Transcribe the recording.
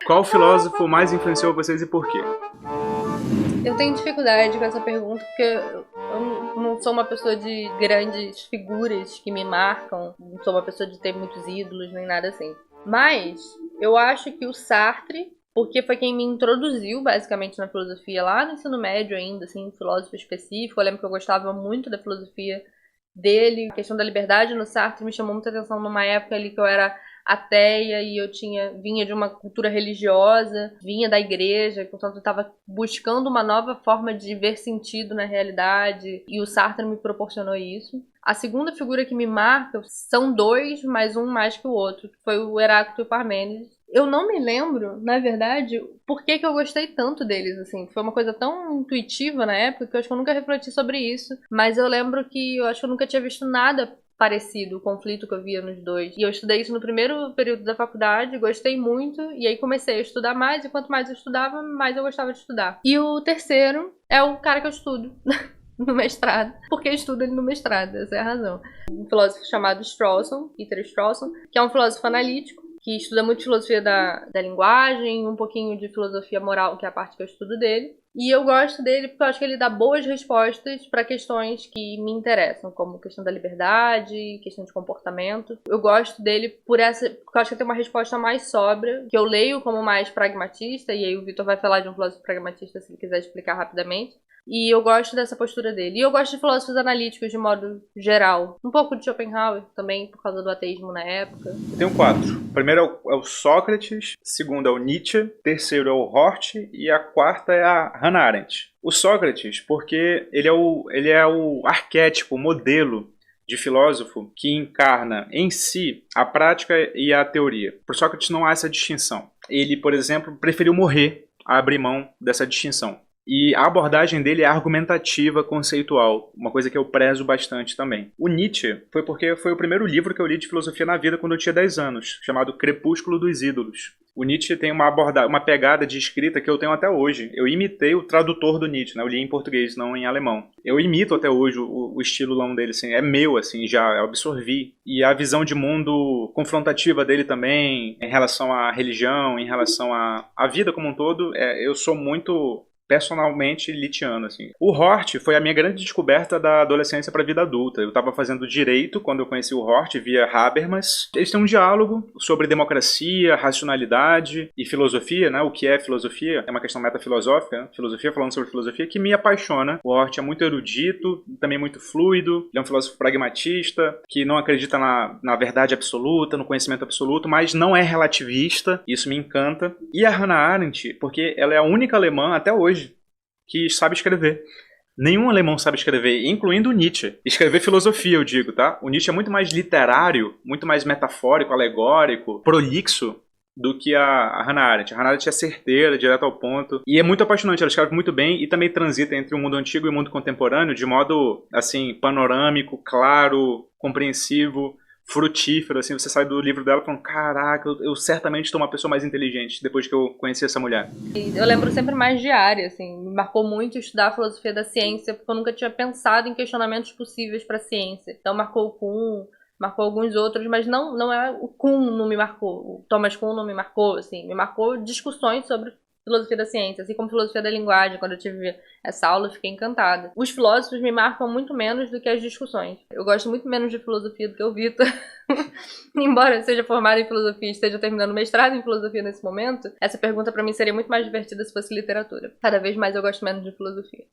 Qual filósofo mais influenciou vocês e por quê? Eu tenho dificuldade com essa pergunta porque eu não sou uma pessoa de grandes figuras que me marcam, não sou uma pessoa de ter muitos ídolos nem nada assim. Mas eu acho que o Sartre, porque foi quem me introduziu basicamente na filosofia lá no ensino médio ainda, assim, um filósofo específico. Eu lembro que eu gostava muito da filosofia dele. A questão da liberdade no Sartre me chamou muita atenção numa época ali que eu era ateia e eu vinha de uma cultura religiosa, vinha da igreja, portanto eu estava buscando uma nova forma de ver sentido na realidade e o Sartre me proporcionou isso. A segunda figura que me marca são dois, mas um mais que o outro, que foi o Heráclito e o Parmênides. Eu não me lembro, na verdade, por que eu gostei tanto deles, assim. Foi uma coisa tão intuitiva na época que eu acho que eu nunca refleti sobre isso. Mas eu lembro que eu acho que eu nunca tinha visto nada parecido, o conflito que eu via nos dois. E eu estudei isso no primeiro período da faculdade, gostei muito, e aí comecei a estudar mais, e quanto mais eu estudava, mais eu gostava de estudar. E o terceiro é o cara que eu estudo no mestrado, porque eu estudo ele no mestrado, essa é a razão. Um filósofo chamado Strawson, Peter Strawson, que é um filósofo analítico, que estuda muito filosofia da linguagem, um pouquinho de filosofia moral, que é a parte que eu estudo dele. E eu gosto dele porque eu acho que ele dá boas respostas para questões que me interessam, como questão da liberdade, questão de comportamento. Eu gosto dele porque eu acho que ele tem uma resposta mais sóbria, que eu leio como mais pragmatista, e aí o Vitor vai falar de um filósofo pragmatista se ele quiser explicar rapidamente. E eu gosto dessa postura dele. E eu gosto de filósofos analíticos de modo geral. Um pouco de Schopenhauer também, por causa do ateísmo na época. Eu tenho 4. O primeiro é o Sócrates, o segundo é o Nietzsche, o terceiro é o Hort e a quarta é a Hannah Arendt. O Sócrates, porque ele é o arquétipo, o modelo de filósofo que encarna em si a prática e a teoria. Para Sócrates não há essa distinção. Ele, por exemplo, preferiu morrer a abrir mão dessa distinção. E a abordagem dele é argumentativa, conceitual, uma coisa que eu prezo bastante também. O Nietzsche foi porque foi o primeiro livro que eu li de filosofia na vida quando eu tinha 10 anos, chamado Crepúsculo dos Ídolos. O Nietzsche tem uma pegada de escrita que eu tenho até hoje. Eu imitei o tradutor do Nietzsche, né? Eu li em português, não em alemão. Eu imito até hoje o estilão dele, assim, é meu, assim, já eu absorvi. E a visão de mundo confrontativa dele também, em relação à religião, em relação à vida como um todo, eu sou muito personalmente litiano, assim. O Hort foi a minha grande descoberta da adolescência para a vida adulta. Eu estava fazendo direito quando eu conheci o Hort via Habermas. Eles têm um diálogo sobre democracia, racionalidade e filosofia, né? O que é filosofia? É uma questão metafilosófica, né? Filosofia falando sobre filosofia, que me apaixona. O Hort é muito erudito, também muito fluido. Ele é um filósofo pragmatista, que não acredita na verdade absoluta, no conhecimento absoluto, mas não é relativista. Isso me encanta. E a Hannah Arendt, porque ela é a única alemã até hoje que sabe escrever. Nenhum alemão sabe escrever, incluindo o Nietzsche. Escrever filosofia, eu digo, tá? O Nietzsche é muito mais literário, muito mais metafórico, alegórico, prolixo do que a Hannah Arendt. A Hannah Arendt é certeira, direto ao ponto. E é muito apaixonante, ela escreve muito bem e também transita entre o mundo antigo e o mundo contemporâneo de modo, assim, panorâmico, claro, compreensivo, frutífero, assim, você sai do livro dela falando, caraca, eu certamente estou uma pessoa mais inteligente depois que eu conheci essa mulher. Eu lembro sempre mais de área, assim, me marcou muito estudar a filosofia da ciência, porque eu nunca tinha pensado em questionamentos possíveis para a ciência. Então marcou o Kuhn, marcou alguns outros, mas não é o Kuhn não me marcou, o Thomas Kuhn não me marcou, assim, me marcou discussões sobre filosofia da ciência, assim como filosofia da linguagem. Quando eu tive essa aula, eu fiquei encantada. Os filósofos me marcam muito menos do que as discussões. Eu gosto muito menos de filosofia do que o Vitor. Embora eu seja formada em filosofia e esteja terminando mestrado em filosofia nesse momento, essa pergunta pra mim seria muito mais divertida se fosse literatura. Cada vez mais eu gosto menos de filosofia.